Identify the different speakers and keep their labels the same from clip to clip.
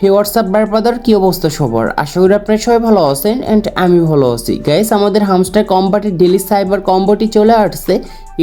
Speaker 1: হে WhatsApp brother, কি অবস্থা সবার? আশা করি আপনারা সবাই ভালো আছেন অ্যান্ড আমি ভালো আছি। গাইস, আমাদের হামস্টার কম্বাটের ডেলি সাইবার কম্বোটি চলে আসছে।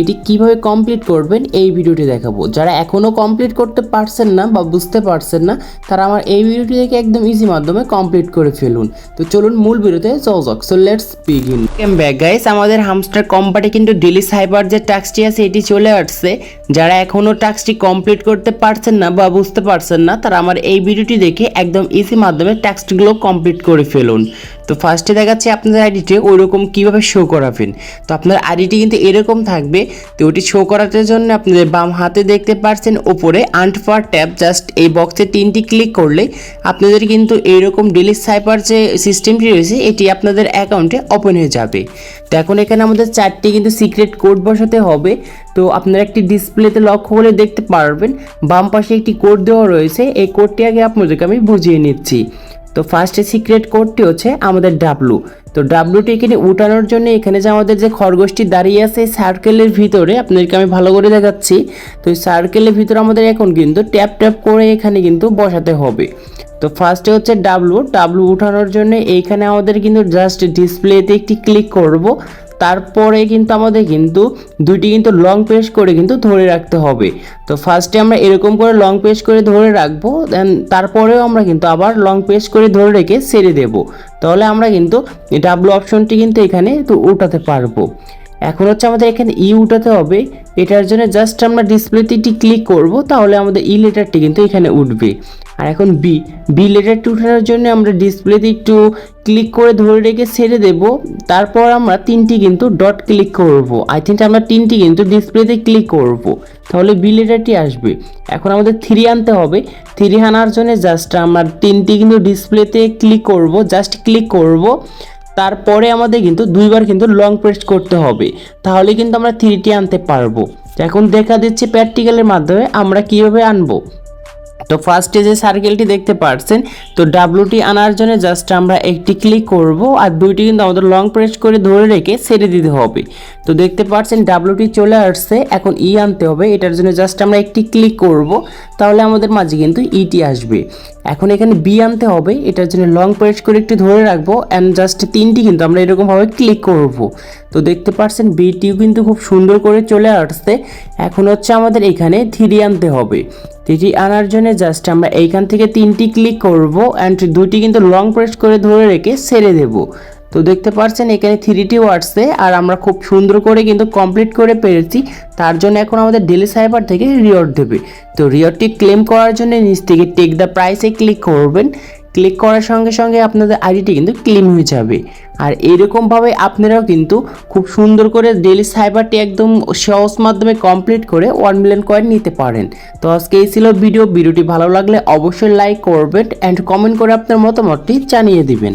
Speaker 1: এটি কিভাবে কমপ্লিট করবেন এই ভিডিওটি দেখাবো। যারা এখনও কমপ্লিট করতে পারছেন না বা বুঝতে পারছেন না, তারা আমার এই ভিডিওটি দেখে একদম ইজি মাধ্যমে কমপ্লিট করে ফেলুন। তো চলুন মূল ভিডিওতে যাওয়া যাক। So let's begin. Back guys, আমাদের হামস্টার কম্বাটে কিন্তু ডেলি সাইবার যে টাস্কটি আছে এটি চলে আসছে। যারা এখনও টাস্কটি কমপ্লিট করতে পারছেন না বা বুঝতে পারছেন না, তারা আমার এই ভিডিওটি দেখে একদম ইজি মাধ্যমে টাস্কগুলো কমপ্লিট করে ফেলুন। তো ফার্স্টে দেখাচ্ছি আপনাদের আইডিতে ওইরকম কীভাবে শো করাবেন। তো আপনার আইডিটি কিন্তু এরকম থাকবে। তো ওটি শো করার জন্য আপনাদের বাম হাতে দেখতে পাচ্ছেন ওপরে আন্ট ফর ট্যাব, জাস্ট এই বক্সে 3টি ক্লিক করলে আপনাদের কিন্তু এইরকম ডেলি সাইবার যে সিস্টেমটি রয়েছে এটি আপনাদের অ্যাকাউন্টে ওপেন হয়ে যাবে। তো এখন এখানে আমাদের 4টি কিন্তু সিক্রেট কোড বসাতে হবে। তো আপনারা একটি ডিসপ্লেতে লক্ষ্য করে দেখতে পারবেন বাম পাশে একটি কোড দেওয়া রয়েছে। এই কোডটি আগে আপনাদেরকে আমি বুঝিয়ে নিচ্ছি। তো ফার্স্টে সিক্রেট কোডটি হচ্ছে আমাদের ডাব্লু। তো ডাব্লুটি এখানে উঠানোর জন্য এখানে যে আমাদের যে খরগোশটি দাঁড়িয়ে আছে সার্কেলের ভিতরে আপনাদেরকে আমি ভালো করে দেখাচ্ছি। তো এই সার্কেলের ভিতরে আমাদের এখন কিন্তু ট্যাপ ট্যাপ করে এখানে কিন্তু বসাতে হবে। তো ফার্স্টে হচ্ছে ডাব্লু উঠানোর জন্য এইখানে আমাদের কিন্তু জাস্ট ডিসপ্লেতে একটি ক্লিক করব। তারপরে কিন্তু আমাদের কিন্তু দুইটি কিন্তু লং প্রেস করে কিন্তু ধরে রাখতে হবে। তো ফার্স্টে আমরা এরকম করে লং প্রেস করে ধরে রাখবো, দেন তারপরেও আমরা কিন্তু আবার লং প্রেস করে ধরে রেখে ছেড়ে দেব। তাহলে আমরা কিন্তু ডাব্লু অপশনটি কিন্তু এখানে তো উঠাতে পারবো। এখন হচ্ছে আমাদের এখানে উঠাতে হবে। এটার জন্য জাস্ট আমরা ডিসপ্লেতে একটি ক্লিক করব, তাহলে আমাদের লেটারটি কিন্তু এখানে উঠবে। আর এখন বি লেটারটি উঠানোর জন্য আমরা ডিসপ্লেতে একটু ক্লিক করে ধরে রেখে ছেড়ে দেব। তারপর আমরা 3টি কিন্তু ডট ক্লিক করব। আই থিঙ্ক আমরা 3টি কিন্তু ডিসপ্লেতে ক্লিক করব, তাহলে বি লেটারটি আসবে। এখন আমাদের 3 আনতে হবে। 3 আনার জন্য জাস্ট আমরা 3টি কিন্তু ডিসপ্লেতে ক্লিক করব, জাস্ট ক্লিক করব। তারপরে আমাদের কিন্তু 2বার কিন্তু লং প্রেস করতে হবে, তাহলে কিন্তু আমরা 3টি আনতে পারবো। এখন দেখা দিচ্ছে প্র্যাকটিক্যালের মাধ্যমে আমরা কিভাবে আনবো। তো ফার্স্টে যে সার্কেলটি দেখতে পাচ্ছেন, তো ডাব্লুটি আনার জন্য জাস্ট আমরা একটি ক্লিক করব আর 2টি কিন্তু আমাদের লং প্রেস করে ধরে রেখে ছেড়ে দিতে হবে। তো দেখতে পাচ্ছেন ডাব্লুটি চলে আসছে। এখন আনতে হবে, এটার জন্য জাস্ট আমরা একটি ক্লিক করব, তাহলে আমাদের মাঝে কিন্তু ইটি আসবে। এখন এখানে বি আনতে হবে, এটার জন্য লং প্রেস করে একটু ধরে রাখবো অ্যান্ড জাস্ট 3টি কিন্তু আমরা এরকমভাবে ক্লিক করব। তো দেখতে পাচ্ছেন বিটিও কিন্তু খুব সুন্দর করে চলে আসছে। এখন হচ্ছে আমাদের এখানে 3 আনতে হবে। 3টি আনার জন্য জাস্ট আমরা এইখান থেকে 3টি ক্লিক করব অ্যান্ড 2টি কিন্তু লং প্রেস করে ধরে রেখে ছেড়ে দেব। তো দেখতে পাচ্ছেন এখানে 3টিও আসছে আর আমরা খুব সুন্দর করে কিন্তু কমপ্লিট করে পেরেছি। তার জন্য এখন আমাদের ডেলি সাইবার থেকে রিওয়ার্ড দেবে। তো রিওয়ার্ডটি ক্লেম করার জন্য নিচ থেকে টেক দ্য প্রাইসে ক্লিক করবেন। ক্লিক করার সঙ্গে সঙ্গে আপনাদের আইডিটি কিন্তু ক্লেম হয়ে যাবে। আর এরকমভাবে আপনারাও কিন্তু খুব সুন্দর করে ডেলি সাইবারটি একদম সহজ মাধ্যমে কমপ্লিট করে 1 মিলিয়ন কয়েন নিতে পারেন। তো আজকে এই ছিল ভিডিওটি ভালো লাগলে অবশ্যই লাইক করবেন অ্যান্ড কমেন্ট করে আপনার মতামতটি জানিয়ে দিবেন।